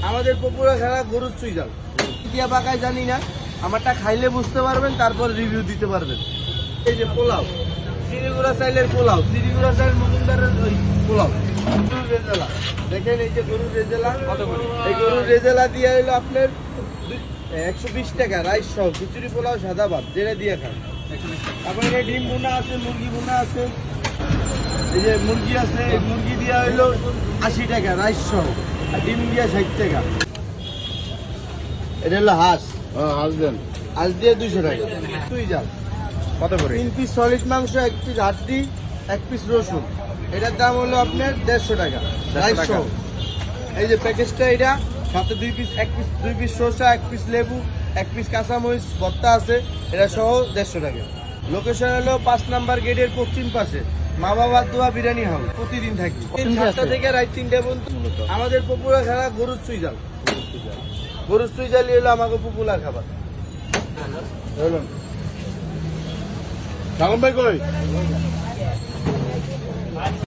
আমাদের পপুলার খেলা গরুর চুই জাল দিয়া পাকায় জানি না, আমারটা খাইলে বুঝতে পারবেন, তারপর রিভিউ দিতে পারবেন। এই যে পোলাও, চিড়িগুড়া চাইলের পোলাও, চিড়িগুড়া চাইল মজুমদারের ওই পোলাও, গরুর রেজালা দেখেন। এই যে গরুর রেজালা, এই গরুর রেজালা দিয়ে হইলো আপনার 120 টাকা, রাইস সহ, খিচুড়ি পোলাও সাদা ভাত যেটা দিয়ে খান। তারপরে এই ডিম বোনা আছে, মুরগি বোনা আছে, এই যে মুরগি আছে, এই মুরগি দিয়া হইলো 80 টাকা রাইস সহ, আর ডিম দিয়া 60 টাকা। এটা হলো হাঁস, হাঁস দেন। হাঁস দিয়ে 200 টাকা। তুই যাও কত করে? 3 পিস সলিড মাংস, 1 পিস হাড্ডি, 1 পিস রসুন, এটার দাম হলো আপনার 150 টাকা রাইস সহ। এই যে প্যাকেজটা, এটা সাথে 2 পিস, 2 পিস শসা, 1 পিস লেবু, 1 পিস কাঁচামরিচ ভর্তা আছে, এটা সহ 150 টাকা। লোকেশন হলো 5 নাম্বার গেটের পশ্চিম পাশে, মা বাবার দোয়া বিরিয়ানি হাউস। প্রতিদিন থাকি 7টা থেকে রাত 3টা পর্যন্ত। আমাদের পপুলার খাবার গরুর চুই জাল। গরুর চুই জালই হলো আমাকে পপুলার খাবার। সালাম ভাই কই?